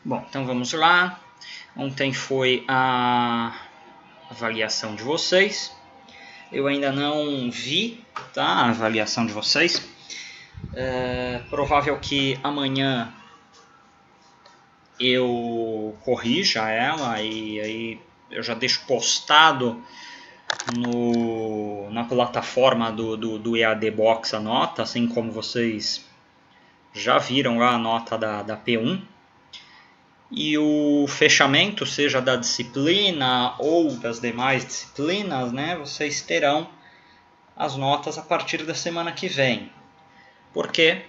Bom, então vamos lá. Ontem foi a avaliação de vocês. Eu ainda não vi, tá, a avaliação de vocês. É provável que amanhã eu corrija ela e aí eu já deixo postado na plataforma do EAD Box a nota, assim como vocês já viram lá a nota da P1. E o fechamento, seja da disciplina ou das demais disciplinas, né, vocês terão as notas a partir da semana que vem. Porque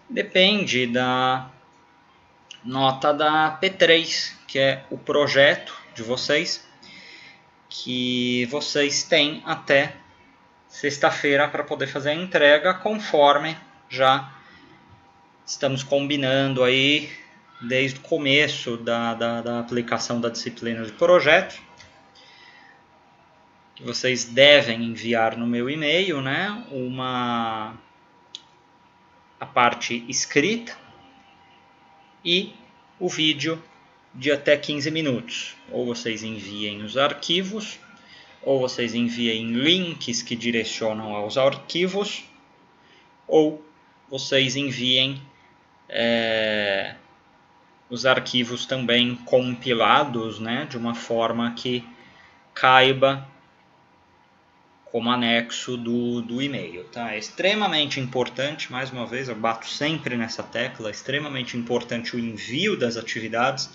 depende da nota da P3, que é o projeto de vocês, que vocês têm até sexta-feira para poder fazer a entrega, conforme já estamos combinando aí desde o começo da aplicação da disciplina de projeto, que vocês devem enviar no meu e-mail, né, a parte escrita e o vídeo de até 15 minutos. Ou vocês enviem os arquivos, ou vocês enviem links que direcionam aos arquivos, ou vocês enviem os arquivos também compilados, né, de uma forma que caiba como anexo do e-mail. Tá? É extremamente importante, mais uma vez, eu bato sempre nessa tecla, é extremamente importante o envio das atividades,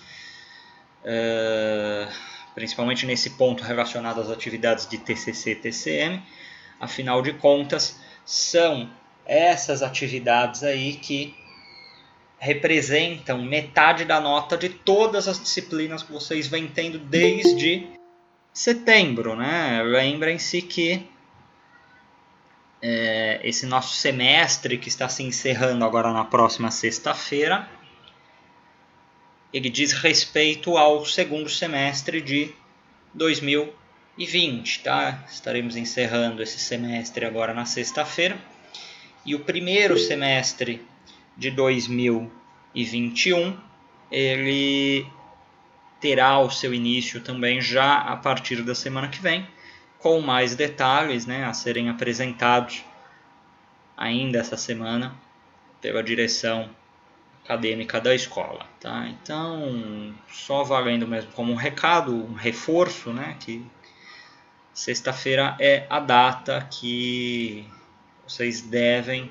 principalmente nesse ponto relacionado às atividades de TCC e TCM. Afinal de contas, são essas atividades aí que representam metade da nota de todas as disciplinas que vocês vêm tendo desde setembro, né? Lembrem-se que esse nosso semestre, que está se encerrando agora na próxima sexta-feira, ele diz respeito ao segundo semestre de 2020. Tá? Estaremos encerrando esse semestre agora na sexta-feira. E o primeiro semestre de 2021, ele terá o seu início também já a partir da semana que vem, com mais detalhes, né, a serem apresentados ainda essa semana pela direção acadêmica da escola. Tá? Então, só valendo mesmo como um recado, um reforço, né, que sexta-feira é a data que vocês devem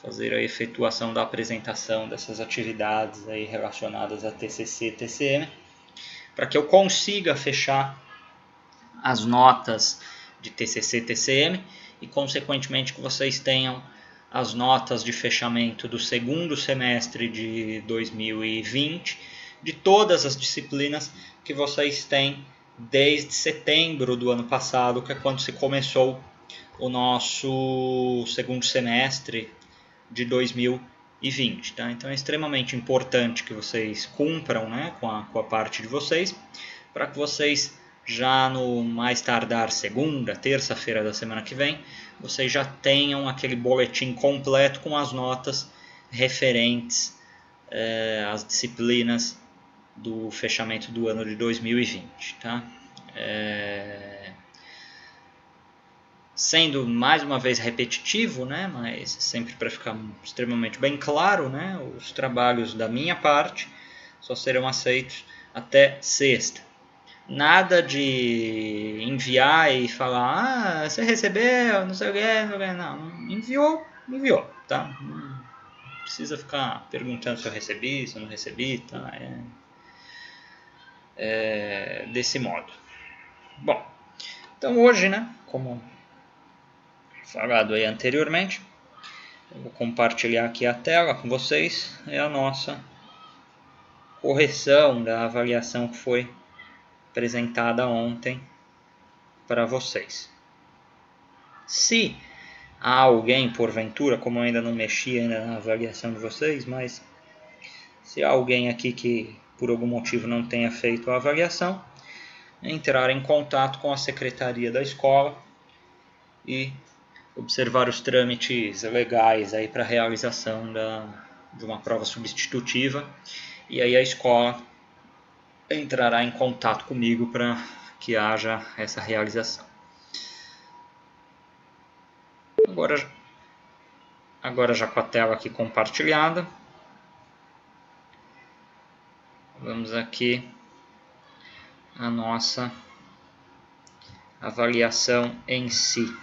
fazer a efetuação da apresentação dessas atividades aí relacionadas a TCC e TCM, para que eu consiga fechar as notas de TCC e TCM e, consequentemente, que vocês tenham as notas de fechamento do segundo semestre de 2020 de todas as disciplinas que vocês têm desde setembro do ano passado, que é quando se começou o nosso segundo semestre de 2020. Tá? Então é extremamente importante que vocês cumpram, né, com a parte de vocês, para que vocês já no mais tardar segunda, terça-feira da semana que vem, vocês já tenham aquele boletim completo com as notas referentes às disciplinas do fechamento do ano de 2020. Tá? Sendo mais uma vez repetitivo, né, mas sempre para ficar extremamente bem claro, né, os trabalhos da minha parte só serão aceitos até sexta. Nada de enviar e falar, você recebeu, não sei o que, não, enviou, tá? Não precisa ficar perguntando se eu recebi, se eu não recebi, tá? Desse modo. Bom, então hoje, né, como falado aí anteriormente, eu vou compartilhar aqui a tela com vocês, é a nossa correção da avaliação que foi apresentada ontem para vocês. Se há alguém, porventura, como eu ainda não mexi ainda na avaliação de vocês, mas se há alguém aqui que por algum motivo não tenha feito a avaliação, entrar em contato com a secretaria da escola e observar os trâmites legais aí para a realização de uma prova substitutiva e aí a escola entrará em contato comigo para que haja essa realização. Agora já com a tela aqui compartilhada, vamos aqui a nossa avaliação em si.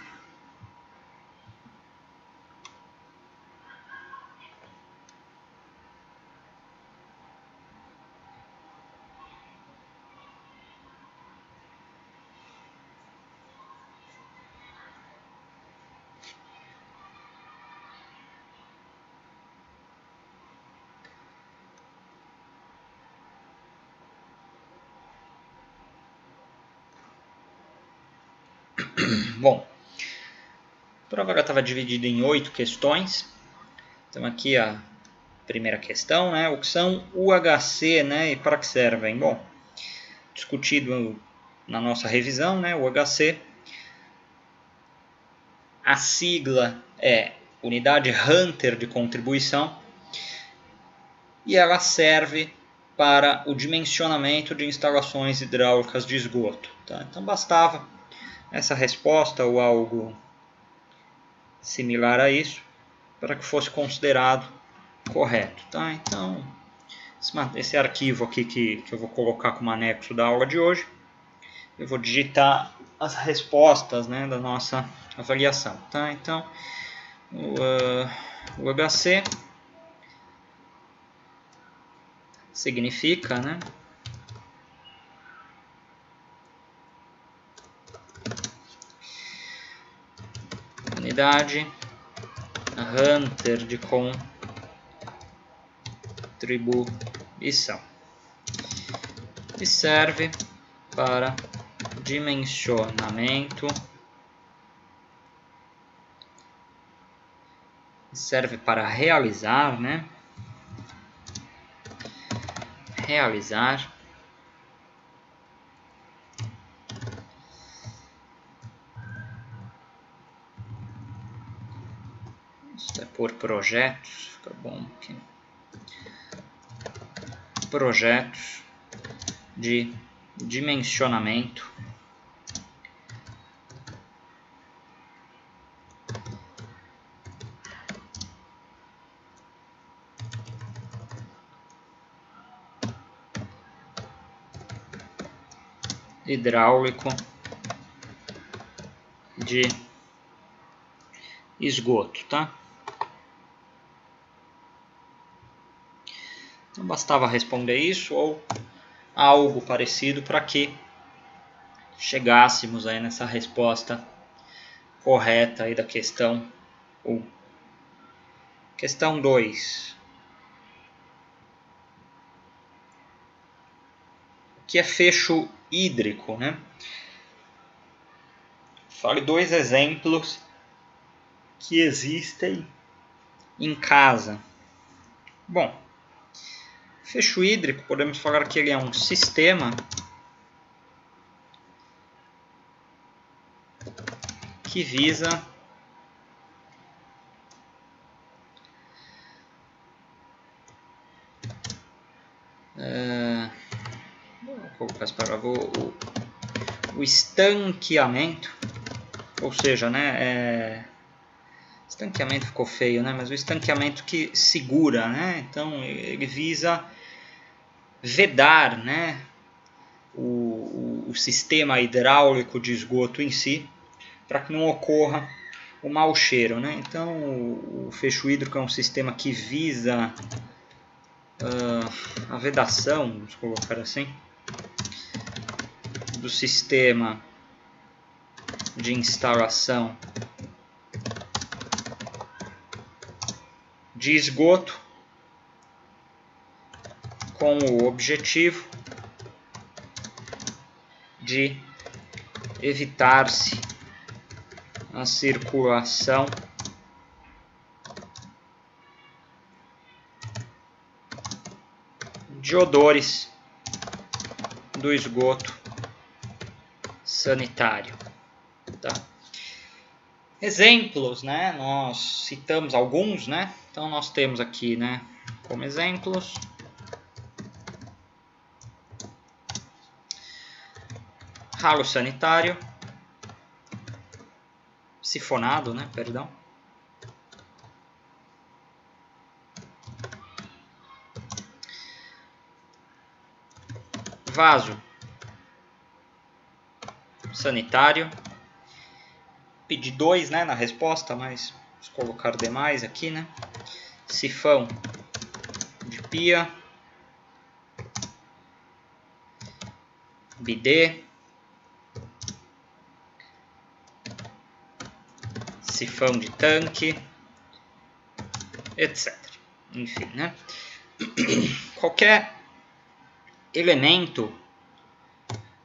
Bom, a prova estava dividida em 8 questões. Então aqui a primeira questão, né? O que são UHC, né? E para que servem? Bom, discutido na nossa revisão, né? O UHC, a sigla é Unidade Hunter de Contribuição e ela serve para o dimensionamento de instalações hidráulicas de esgoto. Tá? Então bastava essa resposta ou algo similar a isso para que fosse considerado correto. Tá? Então, esse arquivo aqui que eu vou colocar como anexo da aula de hoje, eu vou digitar as respostas, né, da nossa avaliação. Tá? Então, o HC significa, né, unidade Hunter de contribuição e serve para dimensionamento, serve para realizar, né? Realizar isso é por projetos, fica bom aqui. Projetos de dimensionamento hidráulico de esgoto, tá? Então bastava responder isso ou algo parecido para que chegássemos aí nessa resposta correta aí da questão 1. Questão 2. O que é fecho hídrico, né? Fale 2 exemplos que existem em casa. Bom, fecho hídrico, podemos falar que ele é um sistema que visa vou colocar para o estanqueamento, ou seja, né, estanqueamento ficou feio, né, mas o estanqueamento que segura, né, então ele visa vedar, né, o sistema hidráulico de esgoto em si, para que não ocorra o mau cheiro, né? Então o fecho hídrico é um sistema que visa a vedação, vamos colocar assim, do sistema de instalação de esgoto com o objetivo de evitar-se a circulação de odores do esgoto sanitário. Tá? Exemplos, né? Nós citamos alguns, né? Então nós temos aqui, né, como exemplos ralo sanitário, sifonado, né, perdão. Vaso sanitário. Pedi 2, né, na resposta, mas vamos colocar demais aqui, né. Sifão de pia. Bidê. Sifão de tanque, etc. Enfim, né? Qualquer elemento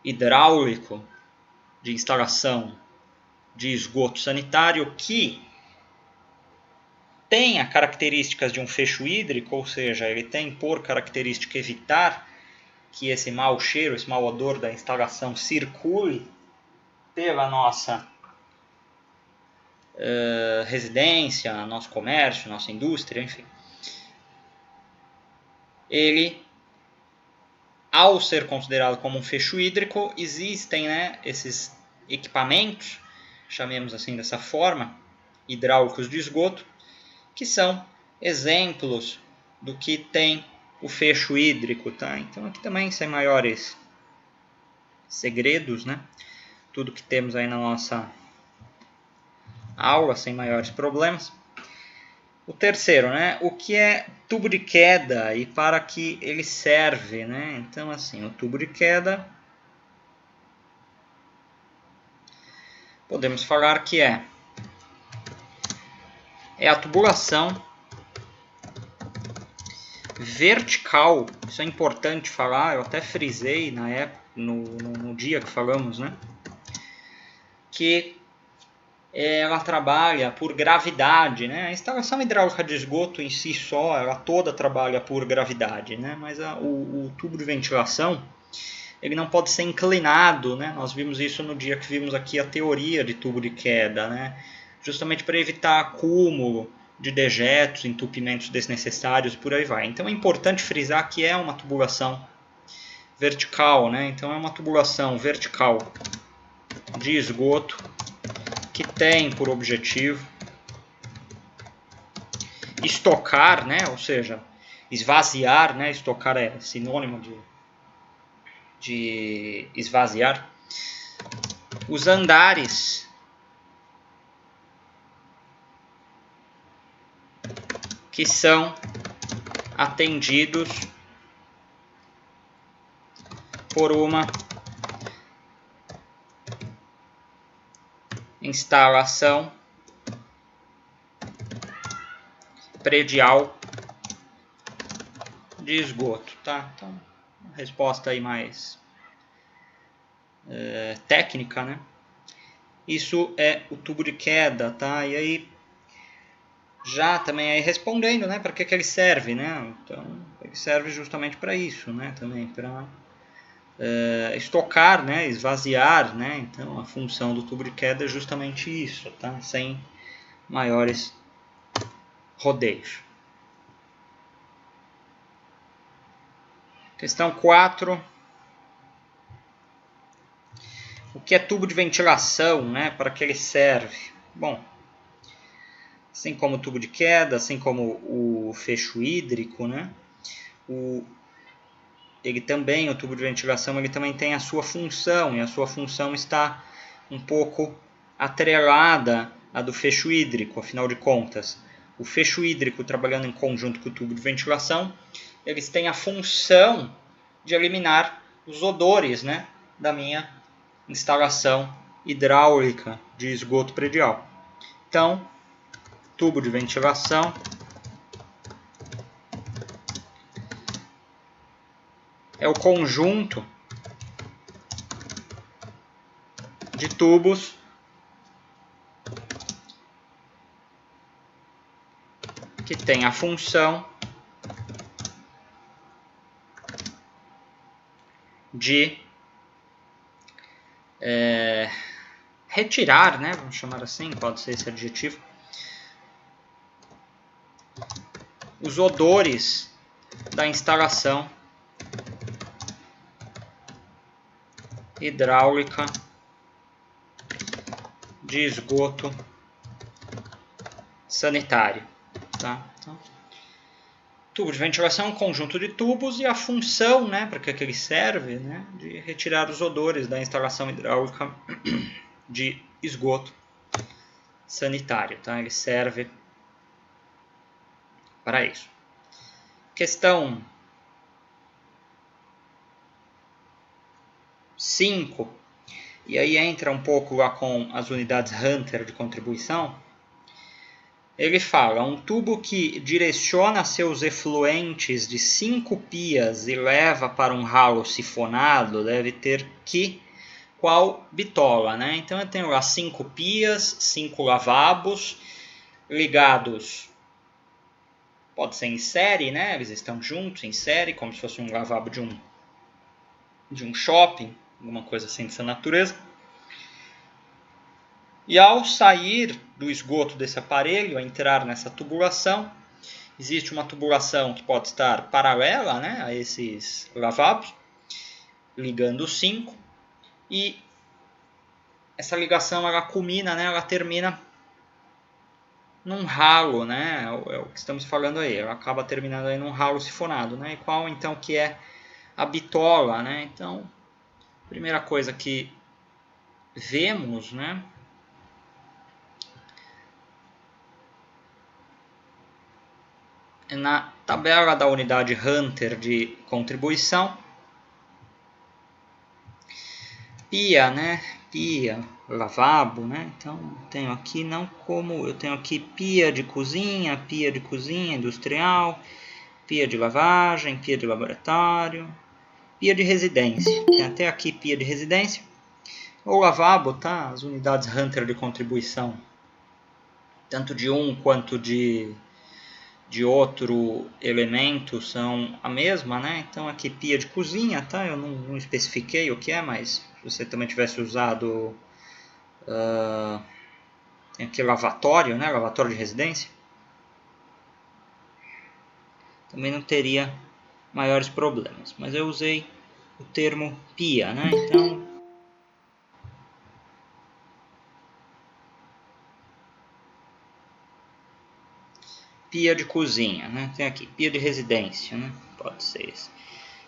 hidráulico de instalação de esgoto sanitário que tenha características de um fecho hídrico, ou seja, ele tem por característica evitar que esse mau cheiro, esse mau odor da instalação circule pela nossa residência, nosso comércio, nossa indústria, enfim. Ele, ao ser considerado como um fecho hídrico, existem, né, esses equipamentos, chamemos assim dessa forma, hidráulicos de esgoto, que são exemplos do que tem o fecho hídrico, tá? Então aqui também sem maiores segredos, né? Tudo que temos aí na nossa aula, sem maiores problemas. O terceiro, né? O que é tubo de queda e para que ele serve, né? Então, assim, o tubo de queda, podemos falar que é a tubulação vertical. Isso é importante falar, eu até frisei na época, no dia que falamos, né? Que ela trabalha por gravidade, né? A instalação hidráulica de esgoto em si só, ela toda trabalha por gravidade, né? Mas o tubo de ventilação, ele não pode ser inclinado, né? Nós vimos isso no dia que vimos aqui a teoria de tubo de queda, né? Justamente para evitar acúmulo de dejetos, entupimentos desnecessários, por aí vai. Então é importante frisar que é uma tubulação vertical, né? Então é uma tubulação vertical de esgoto que tem por objetivo estocar, né? Ou seja, esvaziar, né? Estocar é sinônimo de esvaziar os andares que são atendidos por uma instalação predial de esgoto, tá? Então, uma resposta aí mais técnica, né? Isso é o tubo de queda, tá? E aí, já também aí respondendo, né? Para que ele serve, né? Então, ele serve justamente para isso, né? Também para estocar, né? Esvaziar, né? Então, a função do tubo de queda é justamente isso, tá? Sem maiores rodeios. Questão 4. O que é tubo de ventilação, né? Para que ele serve? Bom, assim como o tubo de queda, assim como o fecho hídrico, né? Ele também, o tubo de ventilação, ele também tem a sua função, e a sua função está um pouco atrelada à do fecho hídrico, afinal de contas. O fecho hídrico, trabalhando em conjunto com o tubo de ventilação, eles têm a função de eliminar os odores, né, da minha instalação hidráulica de esgoto predial. Então, tubo de ventilação é o conjunto de tubos que tem a função de retirar, né, vamos chamar assim, pode ser esse adjetivo, os odores da instalação hidráulica de esgoto sanitário. Tá? Então, tubo de ventilação é um conjunto de tubos e a função, né, para que ele serve, né, de retirar os odores da instalação hidráulica de esgoto sanitário. Tá? Ele serve para isso. Questão 5, e aí entra um pouco lá com as unidades Hunter de contribuição. Ele fala, um tubo que direciona seus efluentes de 5 pias e leva para um ralo sifonado deve ter qual bitola, né? Então eu tenho lá 5 pias, 5 lavabos ligados, pode ser em série, né? Eles estão juntos em série, como se fosse um lavabo de um shopping, alguma coisa assim dessa natureza. E ao sair do esgoto desse aparelho, a entrar nessa tubulação, existe uma tubulação que pode estar paralela, né, a esses lavabos, ligando os 5, e essa ligação ela culmina, né, ela termina num ralo, né, é o que estamos falando aí, ela acaba terminando aí num ralo sifonado, né, e qual então que é a bitola, né? Então, primeira coisa que vemos, né, na tabela da unidade Hunter de contribuição, pia, né? Pia, lavabo, né? Então, tenho aqui não como... Eu tenho aqui pia de cozinha industrial, pia de lavagem, pia de laboratório, pia de residência. Tem até aqui pia de residência. O lavabo, tá? As unidades Hunter de contribuição, tanto de um quanto de outro elemento são a mesma, né? Então aqui pia de cozinha, tá? Eu não especifiquei o que é, mas se você também tivesse usado tem aqui lavatório, né? Lavatório de residência, também não teria maiores problemas. Mas eu usei o termo pia, né? Então pia de cozinha, né? Tem aqui pia de residência, né? Pode ser esse.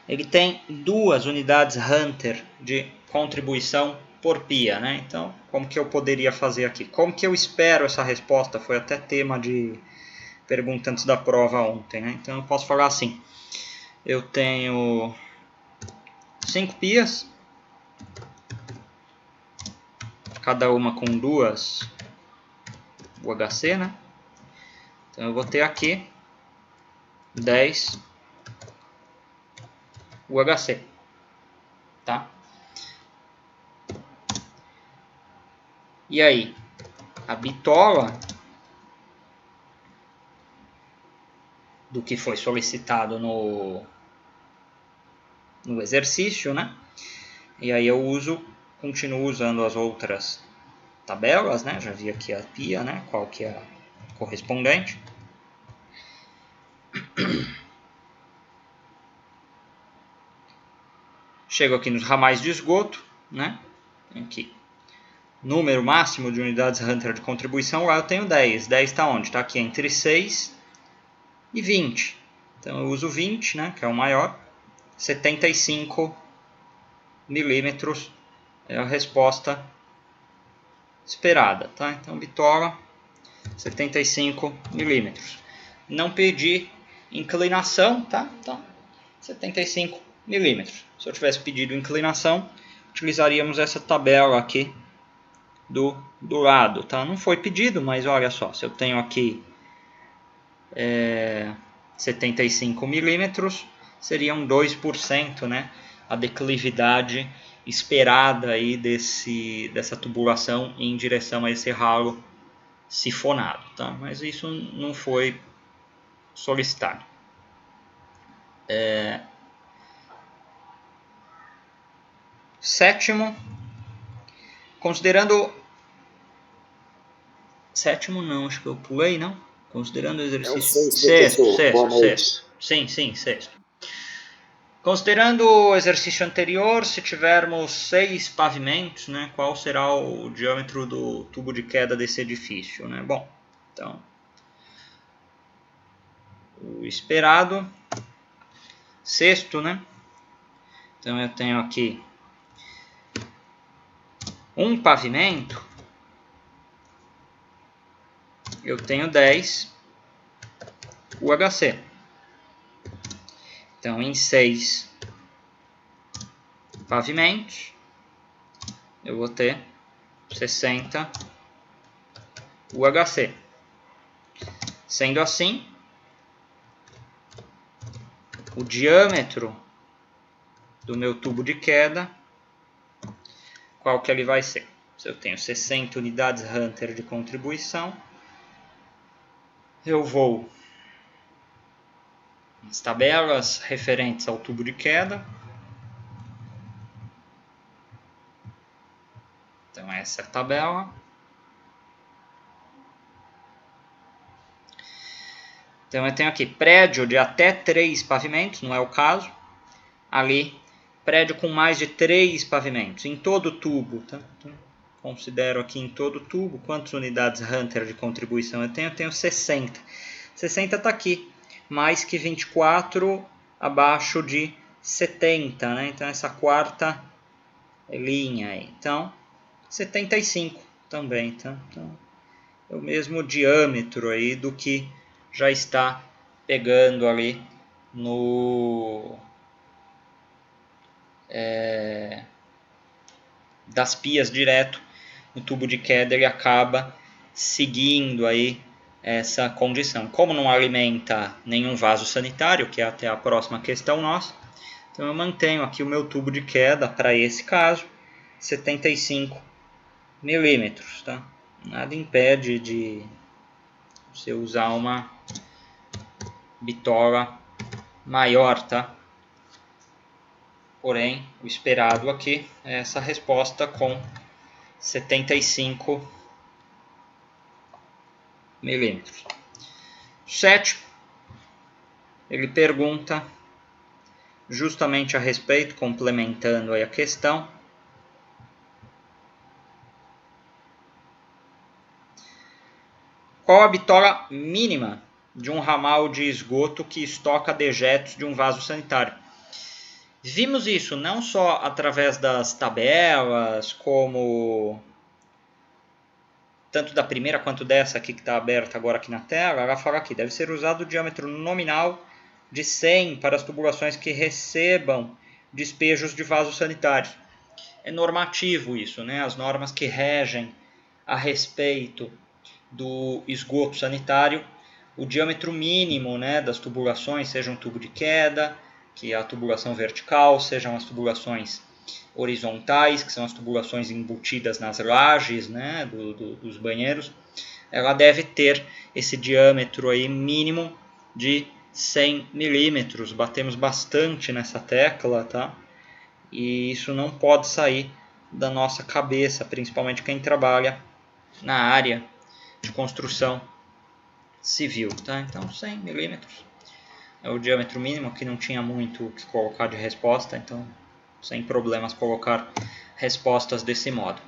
Ele tem 2 unidades Hunter de contribuição por pia, né? Então, como que eu poderia fazer aqui? Como que eu espero essa resposta? Foi até tema de pergunta antes da prova ontem, né? Então, eu posso falar assim. Eu tenho 5 pias, cada uma com 2 UHC, né? Então, eu vou ter aqui 10 UHC, tá? E aí, a bitola do que foi solicitado no exercício, né? E aí eu continuo usando as outras tabelas, né? Já vi aqui a pia, né? Qual que é a correspondente. Chego aqui nos ramais de esgoto, né? Tem aqui número máximo de unidades Hunter de contribuição, lá eu tenho 10. 10 está onde? Está aqui entre 6 e 20. Então eu uso 20, né? Que é o maior. 75 milímetros é a resposta esperada, tá? Então bitola 75 milímetros. Não pedi inclinação, tá? Então 75 milímetros. Se eu tivesse pedido inclinação, utilizaríamos essa tabela aqui do lado, tá? Não foi pedido, mas olha só, se eu tenho aqui 75 milímetros, seriam 2%, né? A declividade esperada aí dessa tubulação em direção a esse ralo sifonado, tá? Mas isso não foi solicitado. Sétimo, considerando... Sétimo não, acho que eu pulei, não? Considerando o exercício... Sexto. Sexto. Sim, sexto. Considerando o exercício anterior, se tivermos 6 pavimentos, né, qual será o diâmetro do tubo de queda desse edifício? Né? Bom, então, o esperado, sexto, né? Então eu tenho aqui um pavimento, eu tenho 10 UHC. Então, em 6 pavimentos, eu vou ter 60 UHC. Sendo assim, o diâmetro do meu tubo de queda, qual que ele vai ser? Se eu tenho 60 unidades Hunter de contribuição, eu vou nas tabelas referentes ao tubo de queda. Então, essa é a tabela. Então, eu tenho aqui prédio de até 3 pavimentos, não é o caso. Ali, prédio com mais de 3 pavimentos, em todo o tubo. Tá? Então, considero aqui em todo o tubo, quantas unidades Hunter de contribuição eu tenho? Eu tenho 60. 60 está aqui, mais que 24 abaixo de 70. Né? Então, essa quarta linha aí. Então, 75 também. Tá? Então, é o mesmo diâmetro aí do que já está pegando ali no das pias direto no tubo de queda, ele acaba seguindo aí essa condição. Como não alimenta nenhum vaso sanitário, que é até a próxima questão nossa, então eu mantenho aqui o meu tubo de queda para esse caso 75 milímetros, tá? Nada impede de você usar uma bitola maior, tá? Porém, o esperado aqui é essa resposta com 75 milímetros. Sétimo, ele pergunta justamente a respeito, complementando aí a questão, qual a bitola mínima de um ramal de esgoto que estoca dejetos de um vaso sanitário? Vimos isso não só através das tabelas, como tanto da primeira quanto dessa aqui que está aberta agora aqui na tela. Ela fala aqui, deve ser usado o diâmetro nominal de 100 para as tubulações que recebam despejos de vasos sanitários. É normativo isso, né? As normas que regem a respeito do esgoto sanitário, o diâmetro mínimo, né, das tubulações, seja um tubo de queda, que é a tubulação vertical, sejam as tubulações horizontais, que são as tubulações embutidas nas lajes, né, dos banheiros, ela deve ter esse diâmetro aí mínimo de 100 milímetros. Batemos bastante nessa tecla, tá? E isso não pode sair da nossa cabeça, principalmente quem trabalha na área de construção civil, tá? Então 100 milímetros é o diâmetro mínimo, que não tinha muito o que colocar de resposta, então sem problemas colocar respostas desse modo.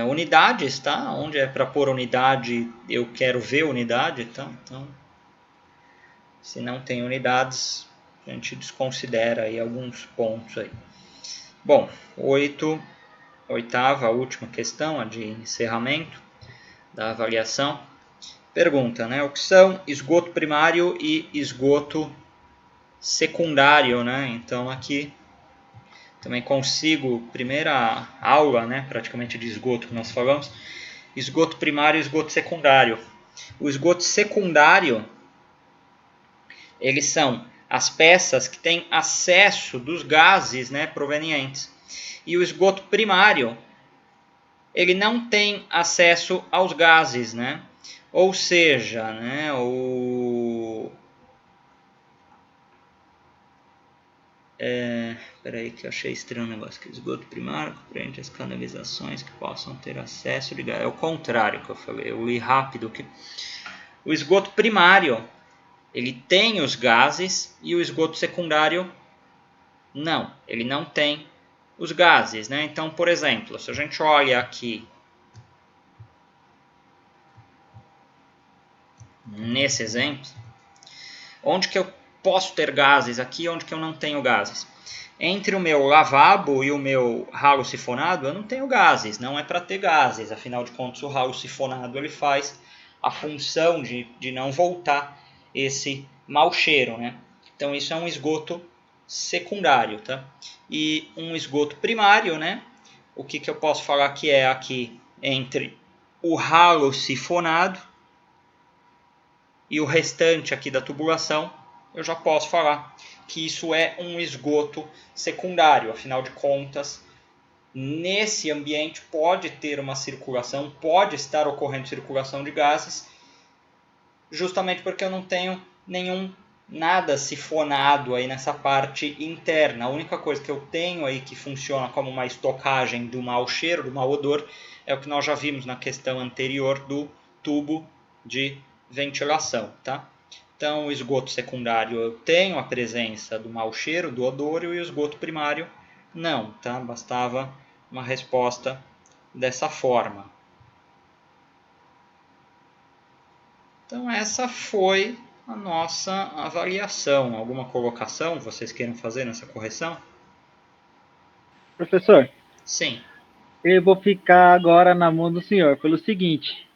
Unidades, tá? Onde é para pôr unidade, eu quero ver unidade, tá? Então, se não tem unidades, a gente desconsidera aí alguns pontos aí. Bom, oitava, última questão, a de encerramento da avaliação. Pergunta, né? O que são esgoto primário e esgoto secundário, né? Então aqui também consigo, primeira aula, né, praticamente de esgoto que nós falamos, esgoto primário e esgoto secundário. O esgoto secundário, eles são as peças que têm acesso dos gases, né, provenientes. E o esgoto primário, ele não tem acesso aos gases, né? Ou seja, né, peraí que eu achei estranho o negócio aqui. Esgoto primário compreende as canalizações que possam ter acesso de gás. É o contrário que eu falei, eu li rápido que o esgoto primário ele tem os gases e o esgoto secundário Não, ele não tem os gases, né? Então, por exemplo, se a gente olha aqui nesse exemplo, onde que eu posso ter gases aqui, onde que eu não tenho gases? Entre o meu lavabo e o meu ralo sifonado, eu não tenho gases, não é para ter gases. Afinal de contas, o ralo sifonado ele faz a função de não voltar esse mau cheiro, né? Então isso é um esgoto secundário, tá? E um esgoto primário, né? O que eu posso falar que é aqui entre o ralo sifonado e o restante aqui da tubulação, eu já posso falar que isso é um esgoto secundário. Afinal de contas, nesse ambiente pode ter uma circulação, pode estar ocorrendo circulação de gases, justamente porque eu não tenho nada sifonado aí nessa parte interna. A única coisa que eu tenho aí que funciona como uma estocagem do mau cheiro, do mau odor, é o que nós já vimos na questão anterior do tubo de ventilação, tá? Então, o esgoto secundário eu tenho a presença do mau cheiro, do odor, e o esgoto primário não, tá? Bastava uma resposta dessa forma. Então, essa foi a nossa avaliação. Alguma colocação vocês queiram fazer nessa correção? Professor, Sim. eu vou ficar agora na mão do senhor pelo seguinte: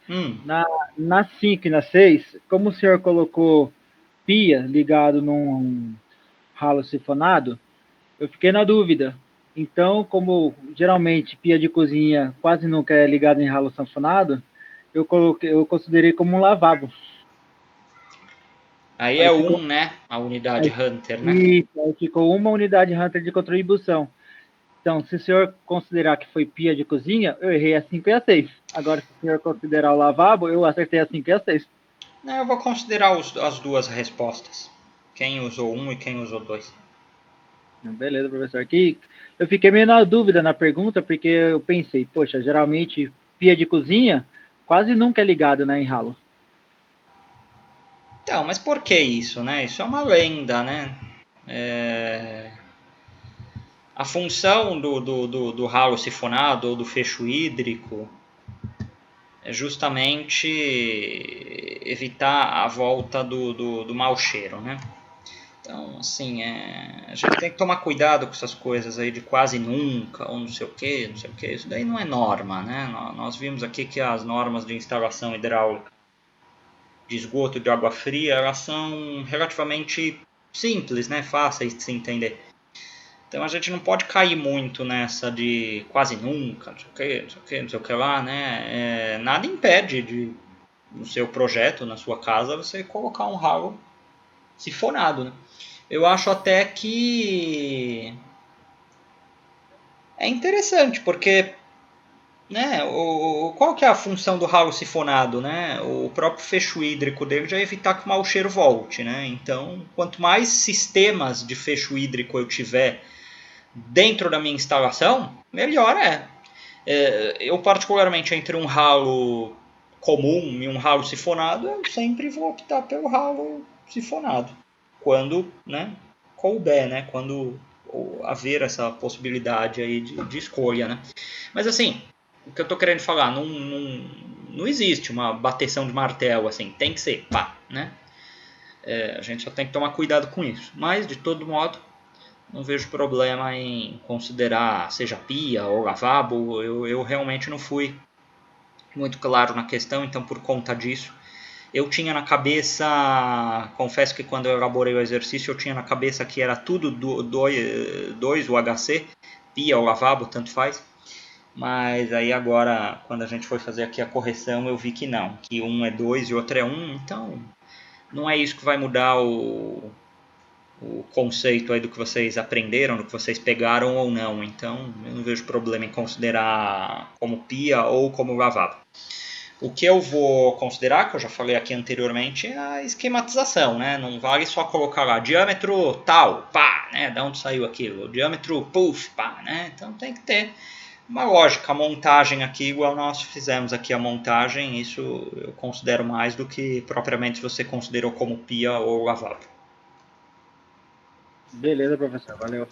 na, na 5 e na 6, como o senhor colocou pia ligado num ralo sifonado, eu fiquei na dúvida. Então, como geralmente pia de cozinha quase nunca é ligada em ralo sifonado, eu considerei como um lavabo. Aí é Aí ficou, né? A unidade aí, Hunter, né? aí ficou uma unidade Hunter de contribuição. Então, se o senhor considerar que foi pia de cozinha, eu errei a 5 e a 6. Agora, se o senhor considerar o lavabo, eu acertei a 5 e a 6. Não, eu vou considerar as duas respostas. Quem usou um e quem usou dois. Beleza, professor. Aqui eu fiquei meio na dúvida na pergunta, porque eu pensei, poxa, geralmente pia de cozinha quase nunca é ligado, né, em ralo. Então, mas por que isso, né? Isso é uma lenda, né? A função do ralo sifonado ou do fecho hídrico é justamente evitar a volta do mau cheiro, né? Então, assim, a gente tem que tomar cuidado com essas coisas aí de quase nunca, ou não sei o que, não sei o que. Isso daí não é norma, né? Nós vimos aqui que as normas de instalação hidráulica de esgoto de água fria, elas são relativamente simples, né? Fáceis de se entender. Então a gente não pode cair muito nessa de quase nunca, não sei o que, não sei o que, não sei o que lá, né? Nada impede de, no seu projeto, na sua casa, você colocar um ralo sifonado, né? Eu acho até que é interessante, porque né, qual que é a função do ralo sifonado? Né? O próprio fecho hídrico dele já é evitar que o mau cheiro volte. Né? Então, quanto mais sistemas de fecho hídrico eu tiver dentro da minha instalação, melhor é. Eu particularmente entre um ralo comum e um ralo sifonado, eu sempre vou optar pelo ralo sifonado. Quando né, couber, né? Quando haver essa possibilidade aí de escolha. Né? Mas assim, o que eu estou querendo falar, não existe uma bateção de martelo assim, tem que ser pá, né? A gente só tem que tomar cuidado com isso. Mas, de todo modo, não vejo problema em considerar, seja pia ou lavabo. Eu realmente não fui muito claro na questão, então por conta disso, eu tinha na cabeça, confesso que quando eu elaborei o exercício, eu tinha na cabeça que era tudo 2 UHC, pia ou lavabo, tanto faz. Mas aí agora, quando a gente foi fazer aqui a correção, eu vi que não, que um é 2 e o outro é 1, então não é isso que vai mudar o conceito aí do que vocês aprenderam, do que vocês pegaram ou não. Então, eu não vejo problema em considerar como pia ou como lavabo. O que eu vou considerar, que eu já falei aqui anteriormente, é a esquematização, né? Não vale só colocar lá diâmetro tal, pá, né? Da onde saiu aquilo? Diâmetro puff, pá, né? Então tem que ter uma lógica, a montagem aqui, igual nós fizemos aqui a montagem, isso eu considero mais do que propriamente se você considerou como pia ou lavabo. Beleza, professor. Valeu.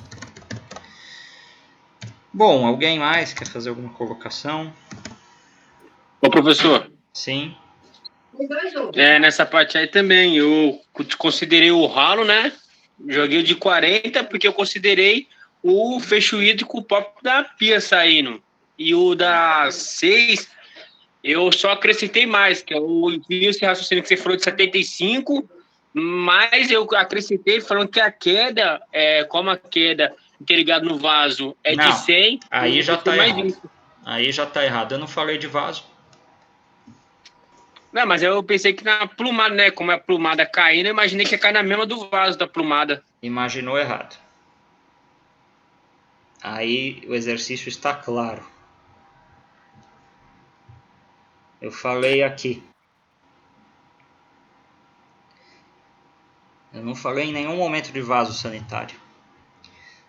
Bom, alguém mais quer fazer alguma colocação? Ô, professor. Sim. Nessa parte aí também, eu considerei o ralo, né? Joguei de 40 porque eu considerei o fecho hídrico próprio da pia saindo. E o da 6, eu só acrescentei mais, que eu vi esse raciocínio que você falou de 75, mas eu acrescentei falando que a queda, como a queda interligada no vaso é de 100, aí já está errado. Isso. Aí já está errado. Eu não falei de vaso. Não, mas eu pensei que na plumada, né? Como é a plumada caindo, eu imaginei que ia cair na mesma do vaso da plumada. Imaginou errado. Aí o exercício está claro. Eu falei aqui. Eu não falei em nenhum momento de vaso sanitário.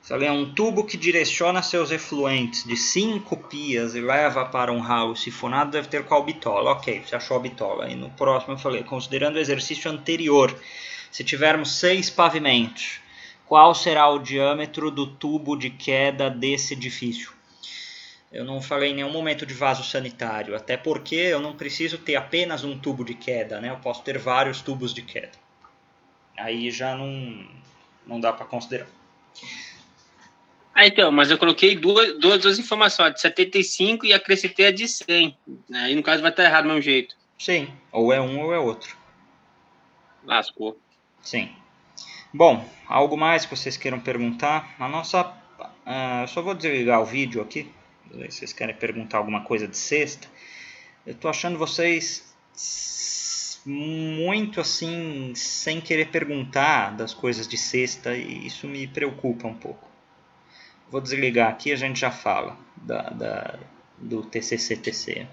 Falei, é um tubo que direciona seus efluentes de 5 pias e leva para um ralo sifonado, deve ter qual bitola. Ok, você achou a bitola. E no próximo eu falei, considerando o exercício anterior, se tivermos 6 pavimentos, qual será o diâmetro do tubo de queda desse edifício? Eu não falei em nenhum momento de vaso sanitário, até porque eu não preciso ter apenas um tubo de queda, né? Eu posso ter vários tubos de queda. Aí já não dá para considerar. Então, mas eu coloquei duas informações, a de 75 e acrescentei a de 100. Aí no caso vai estar errado do mesmo jeito. Sim, ou é um ou é outro. Lascou. Sim. Bom, algo mais que vocês queiram perguntar? Eu só vou desligar o vídeo aqui. Se vocês querem perguntar alguma coisa de sexta. Eu tô achando vocês muito assim, sem querer perguntar das coisas de sexta, e isso me preocupa um pouco. Vou desligar aqui e a gente já fala do TCC-TC.